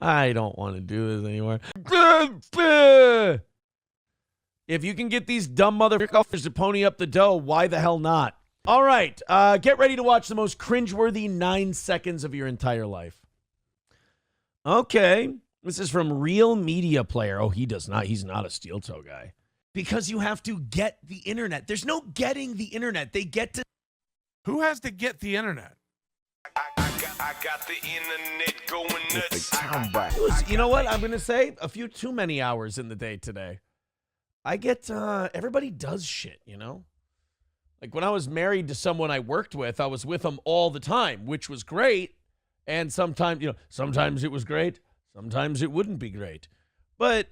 I don't want to do this anymore. If you can get these dumb motherfuckers to pony up the dough, why the hell not? All right, get ready to watch the most cringeworthy 9 seconds of your entire life. Okay, this is from Real Media Player. Oh, he's not a steel toe guy. Because you have to get the internet. There's no getting the internet. They get to... Who has to get the internet? I got the internet going nuts. You know what I'm going to say? A few too many hours in the day today. I get, everybody does shit, you know? Like when I was married to someone I worked with, I was with them all the time, which was great. And sometimes, sometimes it was great. Sometimes it wouldn't be great. But,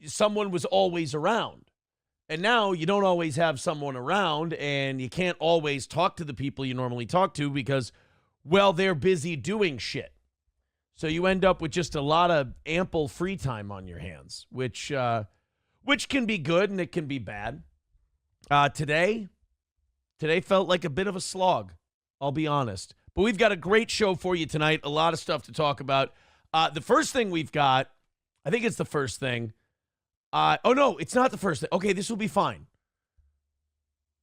someone was always around. And now you don't always have someone around, and you can't always talk to the people you normally talk to because, well, they're busy doing shit. So you end up with just a lot of ample free time on your hands, which can be good and it can be bad. Today felt like a bit of a slog, I'll be honest. But we've got a great show for you tonight, a lot of stuff to talk about. The first thing we've got, I think it's the first thing. Oh, no, it's not the first thing. Okay, this will be fine.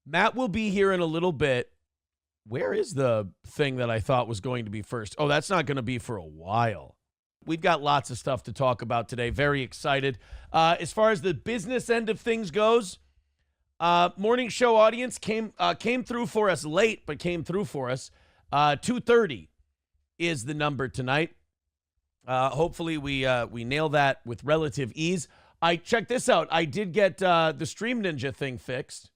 Matt will be here in a little bit. Where is the thing that I thought was going to be first? Oh, that's not going to be for a while. We've got lots of stuff to talk about today. Very excited. As far as the business end of things goes, morning show audience came through for us late, but came through for us. 2:30 is the number tonight. Hopefully we nail that with relative ease. Check this out. I did get the Stream Ninja thing fixed.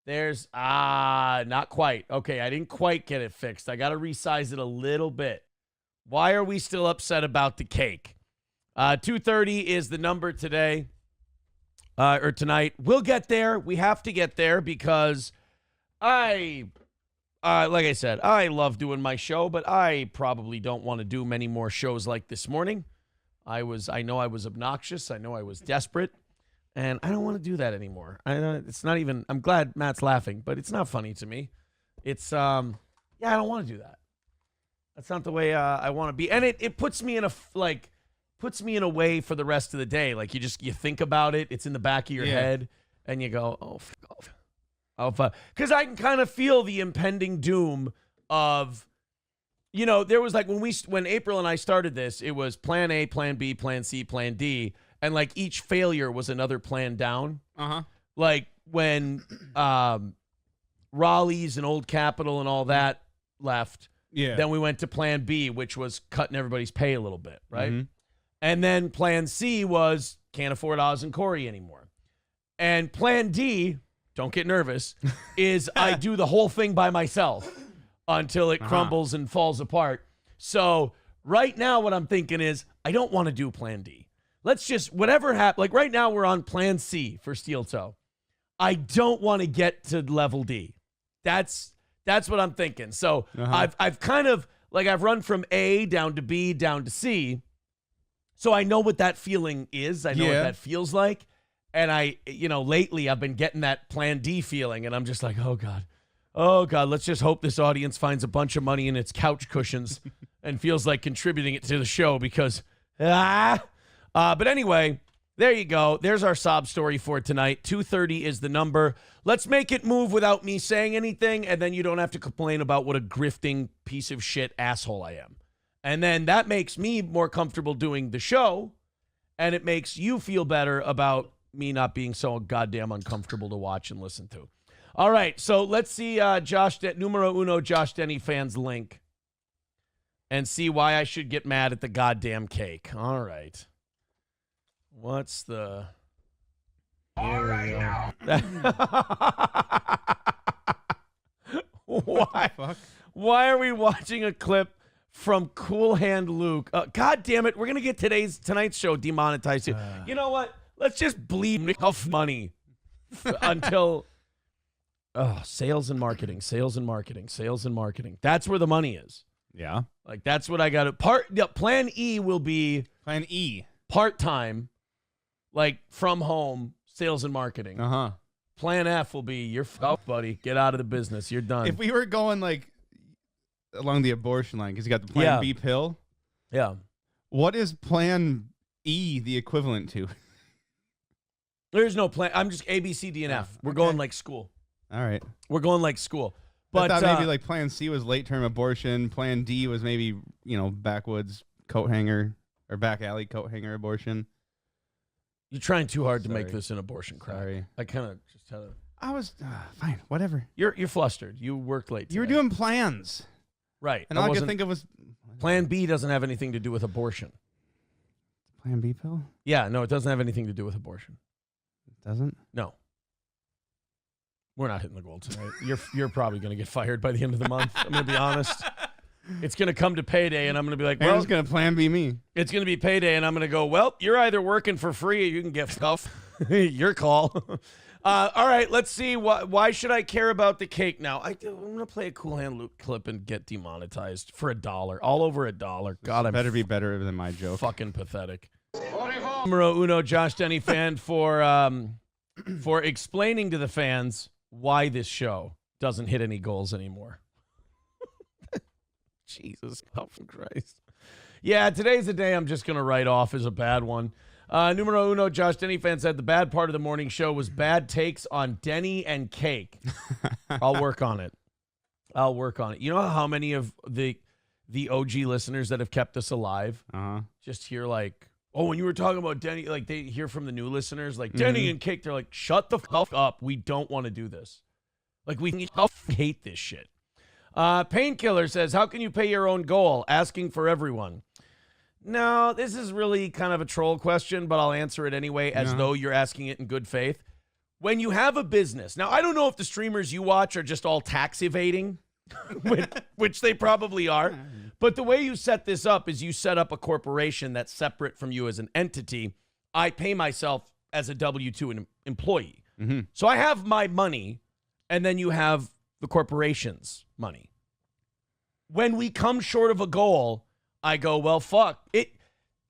There's, not quite. Okay, I didn't quite get it fixed. I got to resize it a little bit. Why are we still upset about the cake? 2:30 is the number today, or tonight. We'll get there. We have to get there because like I said, I love doing my show, but I probably don't want to do many more shows like this morning. I know I was obnoxious. I know I was desperate. And I don't want to do that anymore. It's not even, I'm glad Matt's laughing, but it's not funny to me. It's, I don't want to do that. That's not the way I want to be. And it puts me in a way for the rest of the day. Like you think about it. It's in the back of your head and you go, because I can kind of feel the impending doom of, there was like when April and I started this, it was plan A, plan B, plan C, plan D. And like each failure was another plan down. Uh-huh. Like when Raleigh's and Old Capitol and all that left. Yeah. Then we went to plan B, which was cutting everybody's pay a little bit, right? Mm-hmm. And then plan C was can't afford Oz and Corey anymore. And plan D, don't get nervous, is I do the whole thing by myself until it crumbles and falls apart. So right now what I'm thinking is I don't want to do plan D. Let's just, whatever happens, like right now we're on plan C for Steel Toe. I don't want to get to level D. That's what I'm thinking. So I've kind of, like I've run from A down to B down to C. So I know what that feeling is. I know what that feels like. And lately I've been getting that plan D feeling and I'm just like, oh God, let's just hope this audience finds a bunch of money in its couch cushions and feels like contributing it to the show because, but anyway, there you go. There's our sob story for tonight. 2:30 is the number. Let's make it move without me saying anything, and then you don't have to complain about what a grifting piece of shit asshole I am. And then that makes me more comfortable doing the show, and it makes you feel better about me not being so goddamn uncomfortable to watch and listen to. All right, so let's see numero uno Josh Denny fans link and see why I should get mad at the goddamn cake. All right. What's the... Here we go. Why are we watching a clip from Cool Hand Luke? God damn it, we're going to get tonight's show demonetized. You know what? Let's just bleed off money until... sales and marketing. That's where the money is. Yeah. Like, that's what I got to... Plan E will be... Plan E. Part-time, like, from home, sales and marketing. Uh-huh. Plan F will be, you're buddy. Get out of the business. You're done. If we were going, like, along the abortion line because you got the Plan B pill. Yeah. What is Plan E the equivalent to? There's no plan. I'm just A, B, C, D, and F. We're going like school. All right. We're going like school. But But I thought maybe like Plan C was late-term abortion. Plan D was maybe, backwoods coat hanger or back alley coat hanger abortion. you're trying too hard to make Sorry. this an abortion crime. Sorry. I kind of just had a... I was fine, whatever. You're flustered. You worked late today. You were doing plans, right. and all I could think of was Plan B doesn't have anything to do with abortion. Plan B pill. Yeah, no, it doesn't have anything to do with abortion. It doesn't. No. We're not hitting the goal tonight. You're probably going to get fired by the end of the month. I'm going to be honest. It's going to come to payday, and I'm going to be like, well, Aaron's going to Plan B me. it's going to be payday, and I'm going to go, well, you're either working for free or you can get stuff. Your call. All right, let's see. Why should I care about the cake now? I'm going to play a Cool Hand Luke clip and get demonetized for $1. All over $1. God, I'm Better be better than my joke. fucking pathetic. Numero uno, Josh Denny fan for explaining to the fans why this show doesn't hit any goals anymore. Jesus fucking Christ. Yeah, today's a day I'm just going to write off as a bad one. Numero uno, Josh Denny fan said the bad part of the morning show was bad takes on Denny and cake. I'll work on it. You know how many of the OG listeners that have kept us alive just hear like, oh, when you were talking about Denny, like they hear from the new listeners, like Denny and cake, they're like, shut the fuck up. We don't want to do this. Like we hate this shit. Painkiller says, how can you pay your own goal? Asking for everyone. No, this is really kind of a troll question, but I'll answer it anyway as though you're asking it in good faith. When you have a business, now I don't know if the streamers you watch are just all tax evading, which they probably are, but the way you set this up is you set up a corporation that's separate from you as an entity. I pay myself as a W-2 employee. Mm-hmm. So I have my money, and then you have the corporation's money. When we come short of a goal, I go, well, fuck it.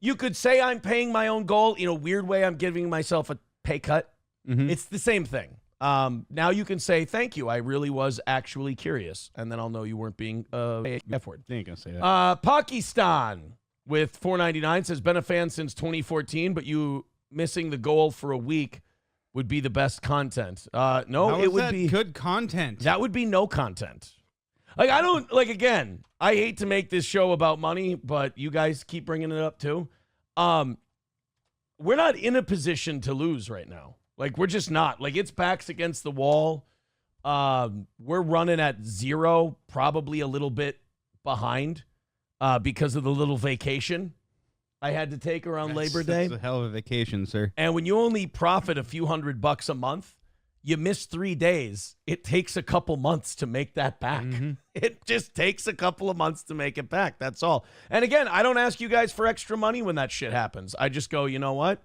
You could say I'm paying my own goal. In a weird way, I'm giving myself a pay cut. Mm-hmm. It's the same thing. Now you can say, thank you. I really was actually curious. And then I'll know you weren't being F word. They ain't going to say that. Pakistan with $4.99 says, been a fan since 2014, but you missing the goal for a week would be the best content. No, How it is would that be good content. That would be no content. Like, I don't, like, again, I hate to make this show about money, but you guys keep bringing it up too. We're not in a position to lose right now. Like, we're just not. Like, it's backs against the wall. We're running at 0, probably a little bit behind because of the little vacation I had to take around Labor Day. That's a hell of a vacation, sir. And when you only profit a few $100 a month, you miss 3 days, it takes a couple months to make that back. Mm-hmm. It just takes a couple of months to make it back. That's all. And again, I don't ask you guys for extra money when that shit happens. I just go, you know what?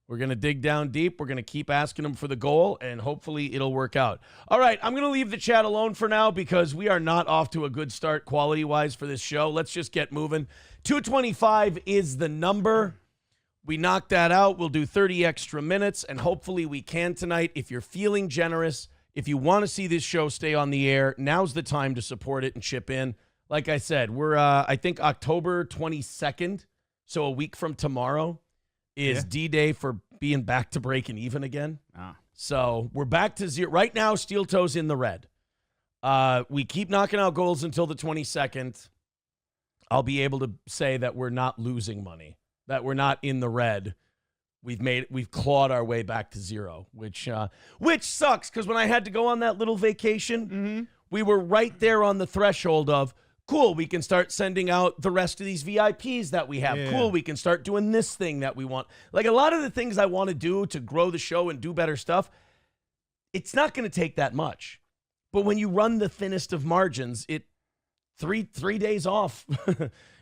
We're going to dig down deep. We're going to keep asking them for the goal, and hopefully it'll work out. All right, I'm going to leave the chat alone for now because we are not off to a good start quality-wise for this show. Let's just get moving. 225 is the number. We knocked that out. We'll do 30 extra minutes, and hopefully we can tonight. If you're feeling generous, if you want to see this show stay on the air, now's the time to support it and chip in. Like I said, we're, I think, October 22nd, so a week from tomorrow is D-Day for being back to breaking even again. So we're back to 0. Right now, Steel Toe's in the red. We keep knocking out goals until the 22nd. I'll be able to say that we're not losing money, that we're not in the red. We've clawed our way back to 0, which sucks because when I had to go on that little vacation, we were right there on the threshold of, cool, we can start sending out the rest of these VIPs that we have. Yeah. Cool, we can start doing this thing that we want. Like a lot of the things I want to do to grow the show and do better stuff, it's not going to take that much. But when you run the thinnest of margins, it three days off,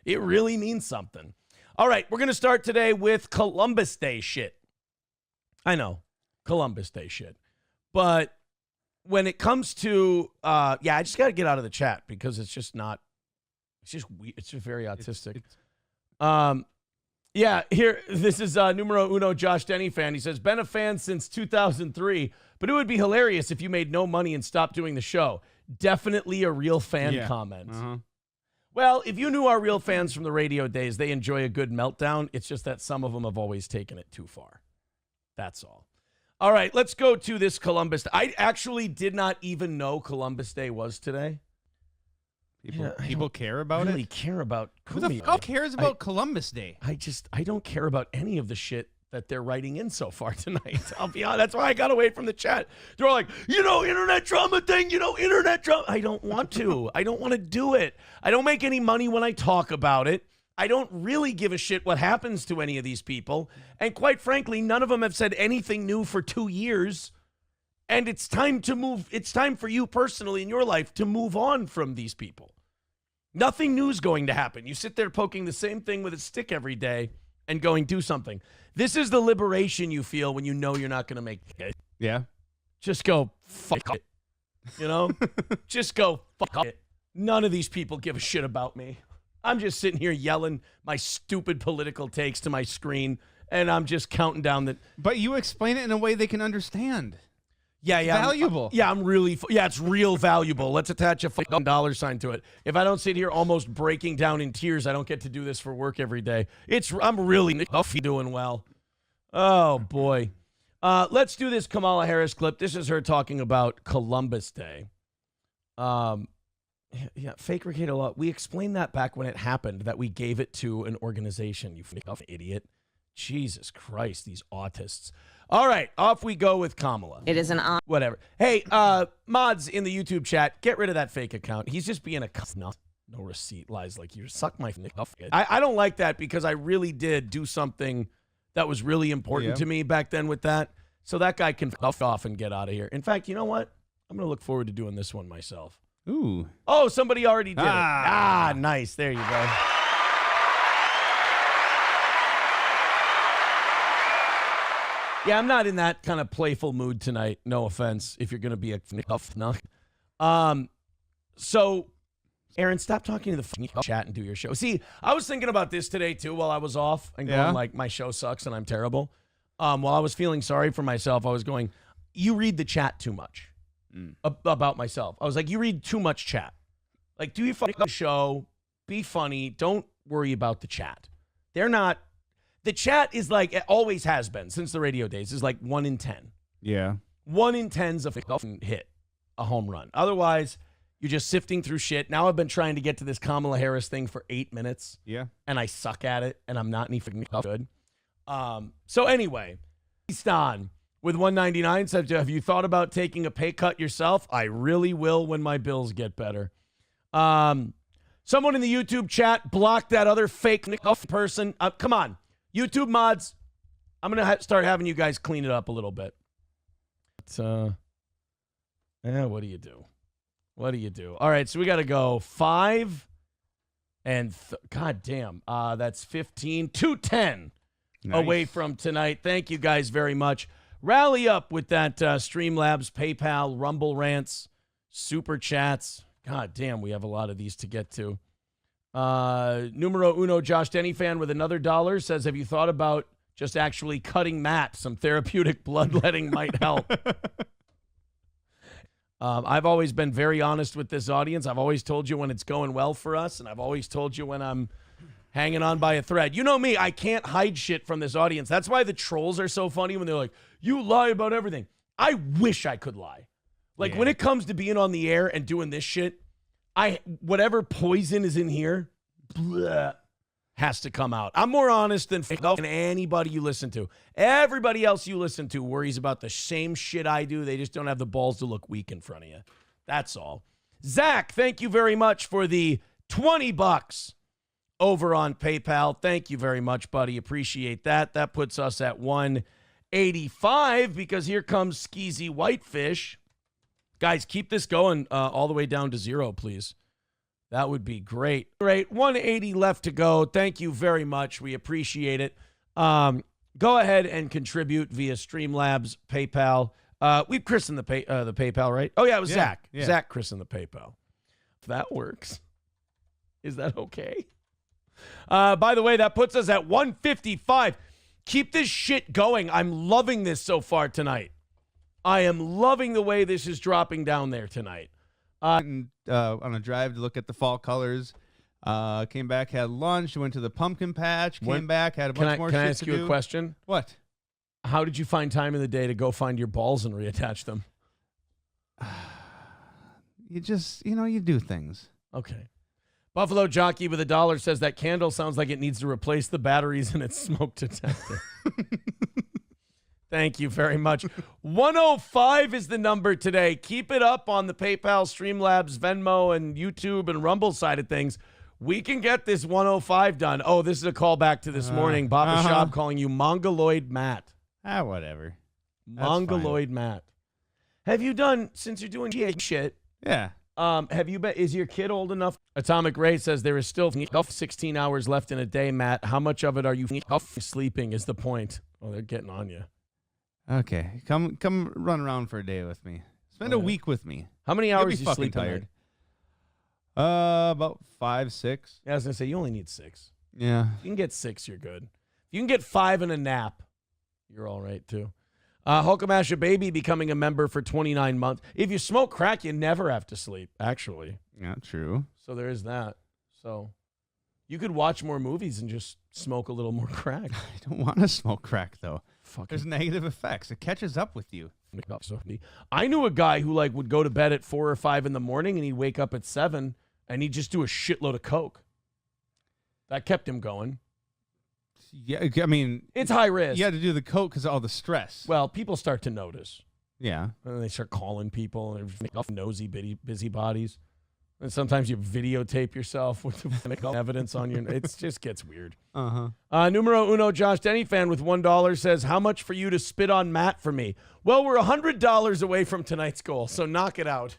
it really means something. All right, we're going to start today with Columbus Day shit. I know, Columbus Day shit. But when it comes to, I just got to get out of the chat because it's just not, it's just weird. It's just very autistic. Here, this is numero uno Josh Denny fan. He says, been a fan since 2003, but it would be hilarious if you made no money and stopped doing the show. Definitely a real fan comment. Well, if you knew our real fans from the radio days, they enjoy a good meltdown. It's just that some of them have always taken it too far. That's all. All right, let's go to this Columbus. I actually did not even know Columbus Day was today. People care about really it? care about Who the fuck cares about Columbus Day? I don't care about any of the shit that they're writing in so far tonight. I'll be honest. That's why I got away from the chat. They're all like, internet drama thing, internet drama. I don't want to. I don't want to do it. I don't make any money when I talk about it. I don't really give a shit what happens to any of these people. And quite frankly, none of them have said anything new for 2 years. And it's time to move. It's time for you personally in your life to move on from these people. Nothing new is going to happen. You sit there poking the same thing with a stick every day and going, do something. This is the liberation you feel when you know you're not going to make it. Yeah. Just go, fuck it. Just go, fuck it. None of these people give a shit about me. I'm just sitting here yelling my stupid political takes to my screen, and I'm just counting down the... But you explain it in a way they can understand. Yeah. Valuable. It's real valuable. Let's attach a fucking dollar sign to it. If I don't sit here almost breaking down in tears, I don't get to do this for work every day. I'm really doing well. Oh, boy. Let's do this Kamala Harris clip. This is her talking about Columbus Day. Fake Ricardo Law. We explained that back when it happened, that we gave it to an organization. You fucking idiot. Jesus Christ, these autists. All right, off we go with Kamala. It is an honor. Whatever. Hey, mods in the YouTube chat, get rid of that fake account. He's just being a no receipt, lies like you. Suck my I don't like that because I really did do something that was really important to me back then with that. So that guy can fuck off and get out of here. In fact, you know what? I'm going to look forward to doing this one myself. Ooh. Oh, somebody already did it. Nice. There you go. Yeah, I'm not in that kind of playful mood tonight. No offense, if you're going to be a So, Aaron, stop talking to the chat and do your show. See, I was thinking about this today, too, while I was off and going like, my show sucks and I'm terrible. While I was feeling sorry for myself, I was going, you read the chat too much about myself. I was like, you read too much chat. Like, do your fucking show, be funny, don't worry about the chat. They're not. The chat is like, it always has been since the radio days, is like 1 in 10. Yeah. 1 in 10's a hit, a home run. Otherwise, you're just sifting through shit. Now I've been trying to get to this Kamala Harris thing for 8 minutes. Yeah. And I suck at it, and I'm not any good. So anyway, Stan with 199 said, have you thought about taking a pay cut yourself? I really will when my bills get better. Someone in the YouTube chat blocked that other fake person. Come on. YouTube mods, I'm going to start having you guys clean it up a little bit. What do you do? What do you do? All right, so we got to go 5 and God damn, that's 15 to 10 away from tonight. Thank you guys very much. Rally up with that Streamlabs, PayPal, Rumble rants, Super Chats. God damn, we have a lot of these to get to. Numero uno, Josh Denny fan with another $1 says, have you thought about just actually cutting Matt? Some therapeutic bloodletting might help. I've always been very honest with this audience. I've always told you when it's going well for us, and I've always told you when I'm hanging on by a thread. You know me, I can't hide shit from this audience. That's why the trolls are so funny when they're like, you lie about everything. I wish I could lie. Like, when it comes to being on the air and doing this shit, whatever poison is in here, has to come out. I'm more honest than anybody you listen to. Everybody else you listen to worries about the same shit I do. They just don't have the balls to look weak in front of you. That's all. Zach, thank you very much for the $20 over on PayPal. Thank you very much, buddy. Appreciate that. That puts us at 185 because here comes Skeezy Whitefish. Guys, keep this going all the way down to 0, please. That would be great. Great. 180 left to go. Thank you very much. We appreciate it. Go ahead and contribute via Streamlabs, PayPal. We've christened the PayPal, right? Oh, yeah, it was Zach. Yeah. Zach christened the PayPal. If that works. Is that okay? By the way, that puts us at 155. Keep this shit going. I'm loving this so far tonight. I am loving the way this is dropping down there tonight. On a drive to look at the fall colors. Came back, had lunch, went to the pumpkin patch, came back, had a Can bunch I, more can shit I ask to you do. a question? What? How did you find time in the day to go find your balls and reattach them? You just, you do things. Okay. Buffalo Jockey with $1 says that candle sounds like it needs to replace the batteries in its smoke detector. Thank you very much. 105 is the number today. Keep it up on the PayPal, Streamlabs, Venmo, and YouTube and Rumble side of things. We can get this 105 done. Oh, this is a callback to this morning. Baba Shab calling you Mongoloid Matt. Whatever. Mongoloid Matt. Have you done, since you're doing shit, Yeah. have you been, is your kid old enough? Atomic Ray says there is still 16 hours left in a day, Matt. How much of it are you sleeping is the point. Oh, they're getting on you. Okay. Come run around for a day with me. Spend a week with me. How many You'll hours be do you fucking sleep tired. tonight? About 5, 6. Yeah, I was going to say, you only need 6. Yeah. If you can get 6, you're good. If you can get 5 and a nap, you're all right, too. Hulkamasha Baby becoming a member for 29 months. If you smoke crack, you never have to sleep, actually. Yeah, true. So there is that. So you could watch more movies and just smoke a little more crack. I don't want to smoke crack, though. Fucking There's negative effects. It catches up with you. I knew a guy who would go to bed at 4 or 5 in the morning and he'd wake up at 7 and he'd just do a shitload of coke. That kept him going. Yeah, I mean, It's high risk. you had to do the coke because of all the stress. Well, people start to notice. Yeah. And then they start calling people and they're nosy busybodies. And sometimes you videotape yourself with evidence on your. It just gets weird. Numero uno, Josh Denny fan with $1 says, "How much for you to spit on Matt for me?" Well, we're $100 away from tonight's goal, so knock it out.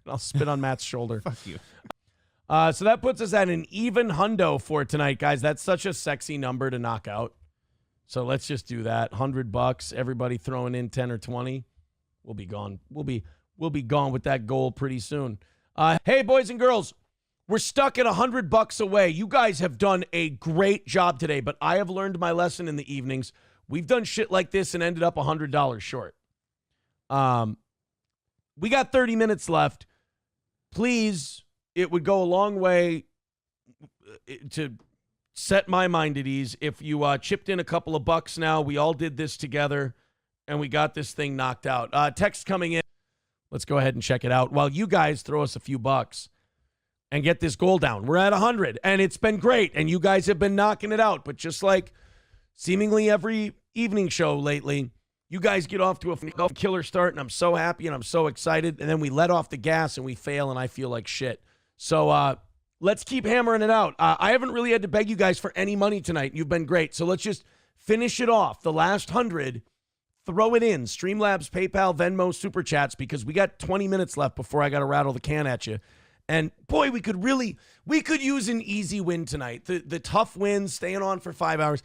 I'll spit on Matt's shoulder. Fuck you. So that puts us at an even hundo for tonight, guys. That's such a sexy number to knock out. So let's just do that. $100. Everybody throwing in 10 or 20. We'll be gone. We'll be gone with that goal pretty soon. Hey, boys and girls, we're stuck at $100 away. You guys have done a great job today, but I have learned my lesson in the evenings. We've done shit like this and ended up $100 short. We got 30 minutes left. Please, it would go a long way to set my mind at ease if you chipped in a couple of bucks now. We all did this together, and we got this thing knocked out. Text coming in. Let's go ahead and check it out while you guys throw us a few bucks and get this goal down. We're at 100, and it's been great, and you guys have been knocking it out. But just like seemingly every evening show lately, you guys get off to a killer start, and I'm so happy, and I'm so excited. And then we let off the gas, and we fail, and I feel like shit. So let's keep hammering it out. I haven't really had to beg you guys for any money tonight. You've been great. So let's just finish it off. The last 100. Throw it in. Streamlabs, PayPal, Venmo, Super Chats, because we got 20 minutes left before I got to rattle the can at you. And, boy, we could use an easy win tonight. The tough wins, staying on for 5 hours,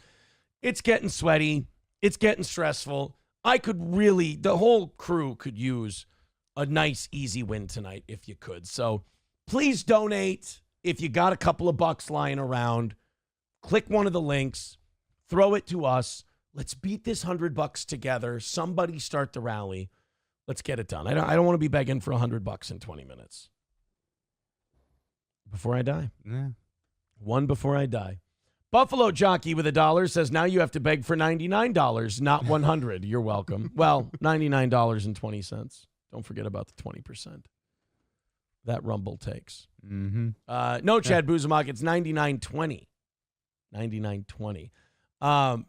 it's getting sweaty. It's getting stressful. The whole crew could use a nice, easy win tonight if you could. So please donate. If you got a couple of bucks lying around, click one of the links, throw it to us. Let's beat this $100 together. Somebody start the rally. Let's get it done. I don't want to be begging for $100 in 20 minutes. Before I die. Yeah. One before I die. Buffalo Jockey with $1 says, now you have to beg for $99, not $100. You're welcome. Well, $99.20. Don't forget about the 20%. That Rumble takes. Mm-hmm. No, Chad Buzamok, it's $99.20. $99.20.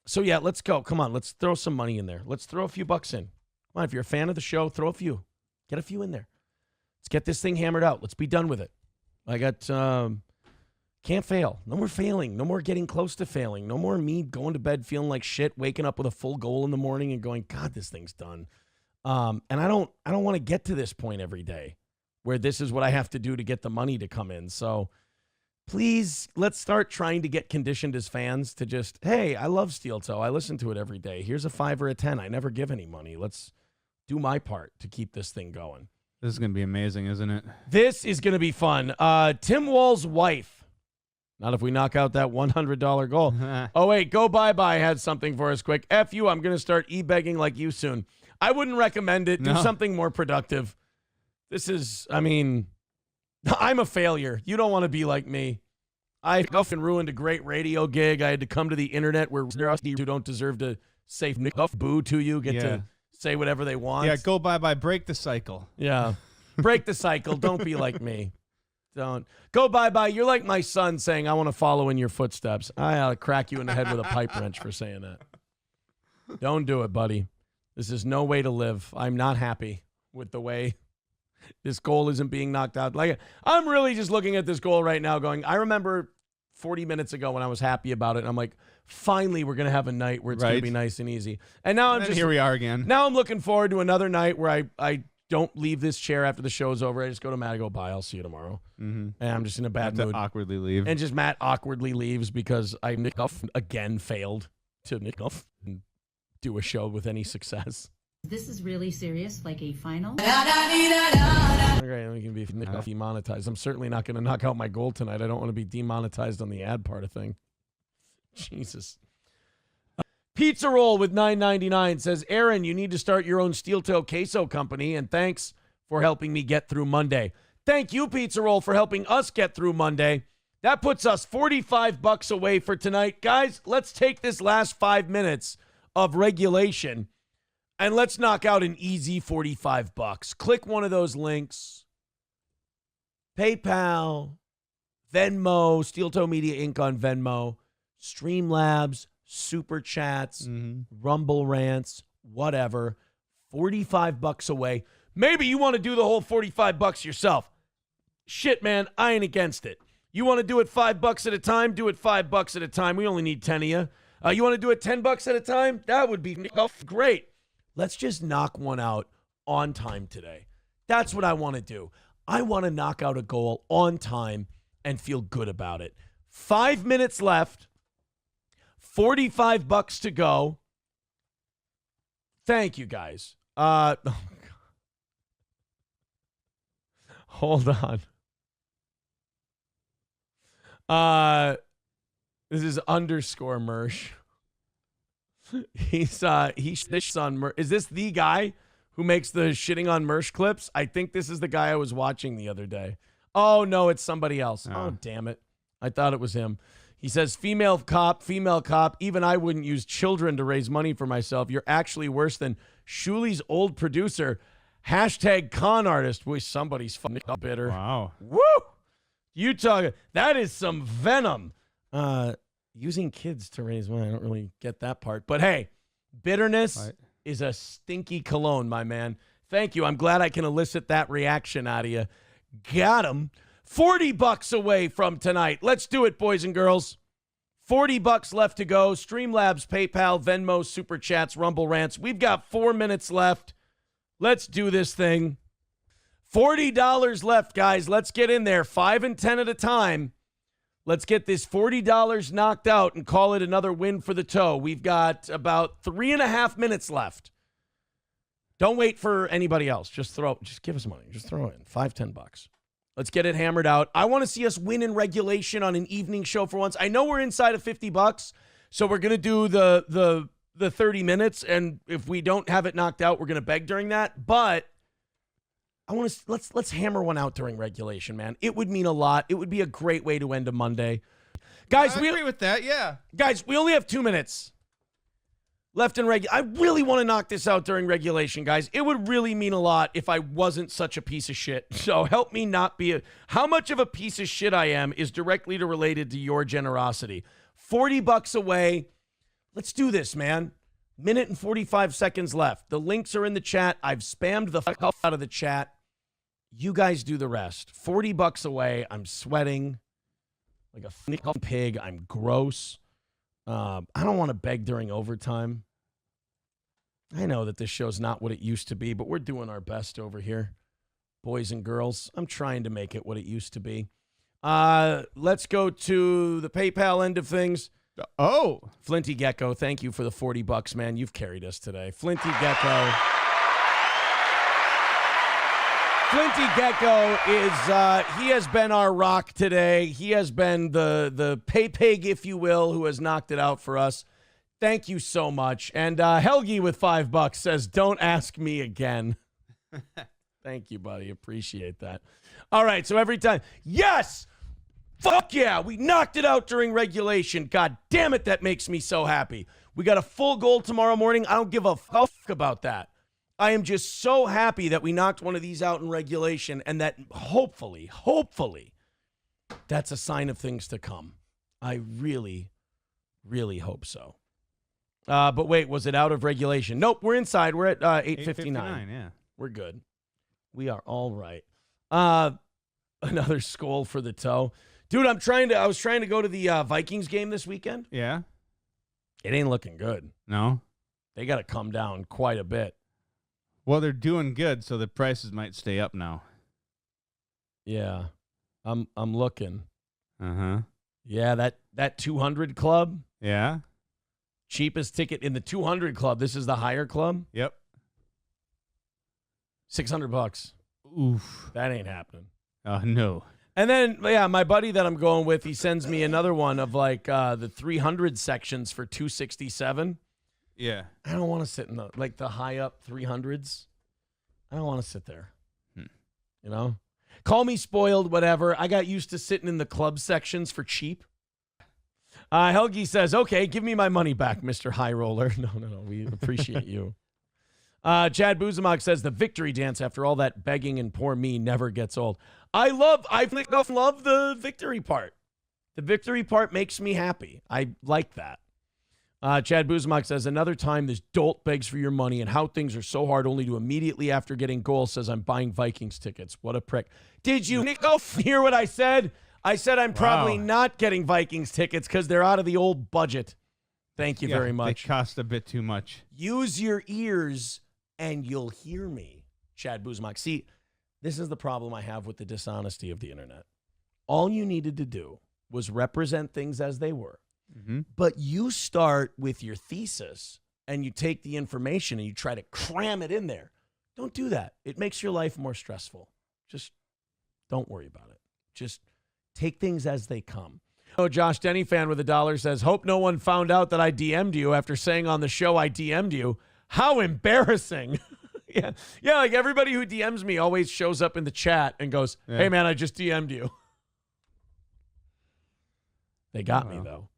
So, yeah, let's go. Come on, let's throw some money in there. Let's throw a few bucks in. Come on, if you're a fan of the show, throw a few. Get a few in there. Let's get this thing hammered out. Let's be done with it. I got can't fail. No more failing. No more getting close to failing. No more me going to bed feeling like shit, waking up with a full goal in the morning and going, God, this thing's done. And I don't want to get to this point every day where this is what I have to do to get the money to come in. So please, let's start trying to get conditioned as fans to just, hey, I love Steel Toe. I listen to it every day. Here's a 5 or a 10. I never give any money. Let's do my part to keep this thing going. This is going to be amazing, isn't it? This is going to be fun. Tim Wall's wife. Not if we knock out that $100 goal. Oh, wait, go bye-bye had something for us quick. F you, I'm going to start e-begging like you soon. I wouldn't recommend it. Do something more productive. This is, I mean, I'm a failure. You don't want to be like me. I often ruined a great radio gig. I had to come to the internet where who don't deserve to say boo to you get to say whatever they want. Yeah, go bye-bye. Break the cycle. Yeah. Break the cycle. Don't be like me. Don't. Go bye-bye. You're like my son saying, I want to follow in your footsteps. I'll crack you in the head with a pipe wrench for saying that. Don't do it, buddy. This is no way to live. I'm not happy with the way this goal isn't being knocked out. Like, I'm really just looking at this goal right now going, I remember 40 minutes ago when I was happy about it, and I'm like, finally, we're going to have a night where it's going to be nice and easy. And now here we are again. Now I'm looking forward to another night where I don't leave this chair after the show's over. I just go to Matt and go, bye, I'll see you tomorrow. And I'm just in a bad mood. Awkwardly leave. And just Matt awkwardly leaves because I again failed to and do a show with any success. This is really serious, like a final. Okay, we can be demonetized. I'm certainly not going to knock out my goal tonight. I don't want to be demonetized on the ad part of thing. Jesus. Pizza Roll with $9.99 says, Aaron, you need to start your own steel toe queso company, and thanks for helping me get through Monday. Thank you, Pizza Roll, for helping us get through Monday. That puts us $45 away for tonight. Guys, let's take this last 5 minutes of regulation and let's knock out an easy $45. Click one of those links. PayPal, Venmo, Steel Toe Media Inc. on Venmo, Streamlabs, Super Chats, Rumble Rants, whatever. $45 away. Maybe you want to do the whole $45 yourself. Shit, man, I ain't against it. You want to do it $5 at a time? Do it $5 at a time. We only need 10 of you. You want to do it $10 at a time? That would be great. Let's just knock one out on time today. That's what I want to do. I want to knock out a goal on time and feel good about it. 5 minutes left. $45 to go. Thank you, guys. Oh my God. Hold on. This is underscore Mersh. He's shits on Mersh. Is this the guy who makes the shitting on Mersh clips? I think this is the guy I was watching the other day. Oh no, it's somebody else. Oh damn it. I thought it was him. He says, female cop, even I wouldn't use children to raise money for myself. You're actually worse than Shuli's old producer. Hashtag con artist. Wish somebody's fucking bitter. Wow. Woo! You talk. That is some venom. Using kids to raise money. I don't really get that part. But hey, bitterness is a stinky cologne, my man. Thank you. I'm glad I can elicit that reaction out of you. Got him. $40 away from tonight. Let's do it, boys and girls. $40 left to go. Streamlabs, PayPal, Venmo, Super Chats, Rumble Rants. We've got 4 minutes left. Let's do this thing. $40 left, guys. Let's get in there. 5 and 10 at a time. Let's get this $40 knocked out and call it another win for the toe. We've got about 3.5 minutes left. Don't wait for anybody else. Just give us money. Just throw it in. $5-10. Let's get it hammered out. I want to see us win in regulation on an evening show for once. I know we're inside of $50, so we're going to do the 30 minutes, and if we don't have it knocked out, we're going to beg during that. But I want to let's hammer one out during regulation, man. It would mean a lot. It would be a great way to end a Monday. Guys, I agree with that, yeah. Guys, we only have 2 minutes left in I really want to knock this out during regulation, guys. It would really mean a lot if I wasn't such a piece of shit. So help me not be how much of a piece of shit I am is directly related to your generosity. $40 away. Let's do this, man. Minute and 45 seconds left. The links are in the chat. I've spammed the fuck out of the chat. You guys do the rest. $40 away. I'm sweating like a fucking pig. I'm gross. I don't want to beg during overtime. I know that this show's not what it used to be, but we're doing our best over here. Boys and girls, I'm trying to make it what it used to be. Let's go to the PayPal end of things. Oh. Flinty Gecko, thank you for the $40, man. You've carried us today. Flinty Gecko. Flinty Gecko he has been our rock today. He has been the pay pig, if you will, who has knocked it out for us. Thank you so much. And Helgi with $5 says, don't ask me again. Thank you, buddy. Appreciate that. All right, so every time, yes! Fuck yeah, we knocked it out during regulation. God damn it, that makes me so happy. We got a full goal tomorrow morning. I don't give a fuck about that. I am just so happy that we knocked one of these out in regulation and that hopefully, that's a sign of things to come. I really, really hope so. But wait, was it out of regulation? Nope, we're inside. We're at 8:59. Yeah. We're good. We are all right. Another skull for the toe. Dude, I was trying to go to the Vikings game this weekend. Yeah. It ain't looking good. No. They got to come down quite a bit. Well, they're doing good, so the prices might stay up now. Yeah. I'm looking. Uh-huh. Yeah, that 200 club, Yeah. cheapest ticket in the 200 club. This is the higher club. Yep. $600. Oof. That ain't happening. No. And then, yeah, my buddy that I'm going with, he sends me another one of like the 300 sections for $267. Yeah. I don't want to sit in the high up 300s. I don't want to sit there. You know? Call me spoiled, whatever. I got used to sitting in the club sections for cheap. Helgi says, okay, give me my money back, Mr. High Roller. No. We appreciate you. Chad Buzamok says the victory dance after all that begging and poor me never gets old. I love the victory part. The victory part makes me happy. I like that. Chad Buzamok says, another time this dolt begs for your money and how things are so hard only to immediately after getting goals says I'm buying Vikings tickets. What a prick. Did you hear what I said? I said I'm probably not getting Vikings tickets because they're out of the old budget. Thank you very much. They cost a bit too much. Use your ears and you'll hear me, Chad Buzamok. See, this is the problem I have with the dishonesty of the internet. All you needed to do was represent things as they were. Mm-hmm. But you start with your thesis and you take the information and you try to cram it in there. Don't do that. It makes your life more stressful. Just don't worry about it. Just take things as they come. Oh, Josh Denny fan with $1 says, hope no one found out that I DM'd you after saying on the show I DM'd you. How embarrassing. Yeah, like everybody who DMs me always shows up in the chat and goes, hey, man, I just DM'd you. They got me, though.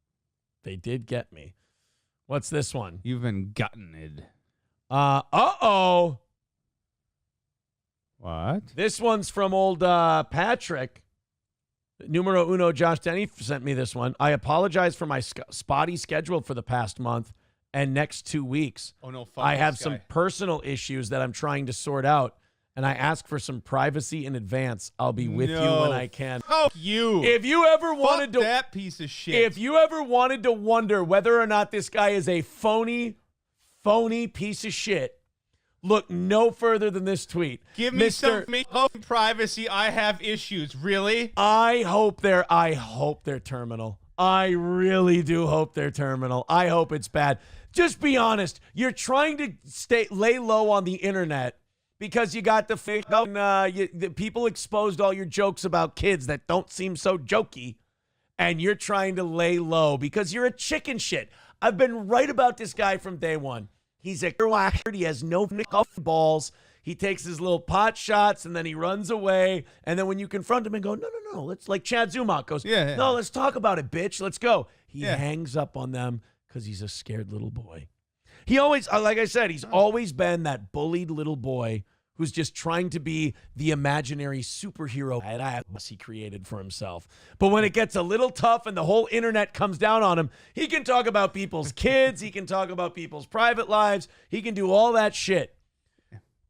They did get me. What's this one? You've been gotten it. Uh-oh. What? This one's from old Patrick. Numero uno, Josh Denny sent me this one. I apologize for my spotty schedule for the past month and next 2 weeks. Oh, no. Fuck I have this some guy. personal issues that I'm trying to sort out, and I ask for some privacy in advance. I'll be with you when I can. Fuck you. If you ever wanted Fuck to, that piece of shit. if you ever wanted to wonder whether or not this guy is a phony piece of shit, look no further than this tweet. Give me Mr. some privacy. I have issues. Really? I hope they're terminal. I really do hope they're terminal. I hope it's bad. Just be honest. You're trying to lay low on the internet because you got the people exposed all your jokes about kids that don't seem so jokey, and you're trying to lay low because you're a chicken shit. I've been right about this guy from day one. He's a whacker. He has no balls. He takes his little pot shots and then he runs away. And then when you confront him and go, no, let's like Chad Zumach goes, no, let's talk about it, bitch. Let's go. He hangs up on them because he's a scared little boy. He always, like I said, he's always been that bullied little boy who's just trying to be the imaginary superhero that he created for himself. But when it gets a little tough and the whole internet comes down on him, he can talk about people's kids. He can talk about people's private lives. He can do all that shit.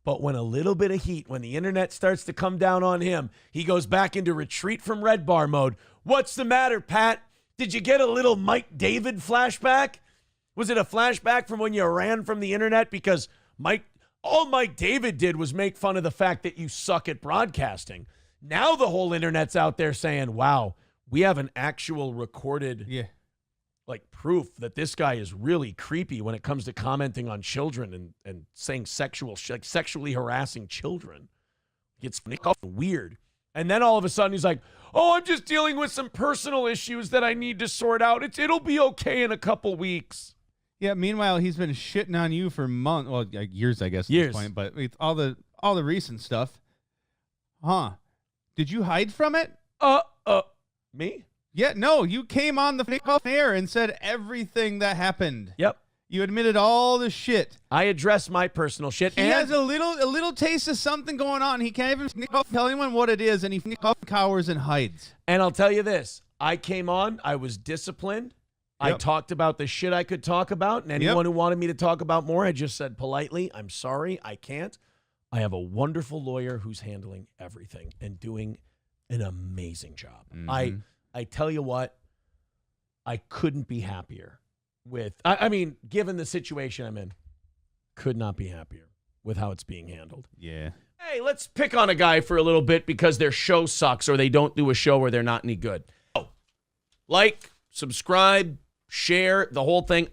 But when a little bit of heat, when the internet starts to come down on him, he goes back into retreat from Red Bar mode. What's the matter, Pat? Did you get a little Mike David flashback? Was it a flashback from when you ran from the internet because all Mike David did was make fun of the fact that you suck at broadcasting. Now the whole internet's out there saying, wow, we have an actual recorded proof that this guy is really creepy when it comes to commenting on children and saying sexually harassing children. It's weird. And then all of a sudden he's like, oh, I'm just dealing with some personal issues that I need to sort out. It'll be okay in a couple weeks. Yeah, meanwhile, he's been shitting on you for months. Well, years, I guess, at Years. this point. But with all the recent stuff, Huh. Did you hide from it? Me? Yeah, no, you came on the air and said everything that happened. Yep. You admitted all the shit. I address my personal shit. He has a little taste of something going on. He can't even tell anyone what it is, and he cowers and hides. And I'll tell you this. I came on. I was disciplined. I Yep. talked about the shit I could talk about. And anyone who wanted me to talk about more, I just said politely, I'm sorry, I can't. I have a wonderful lawyer who's handling everything and doing an amazing job. I tell you what, I couldn't be happier with, I mean, given the situation I'm in, could not be happier with how it's being handled. Yeah. Hey, let's pick on a guy for a little bit because their show sucks or they don't do a show where they're not any good. Like, subscribe, share, the whole thing.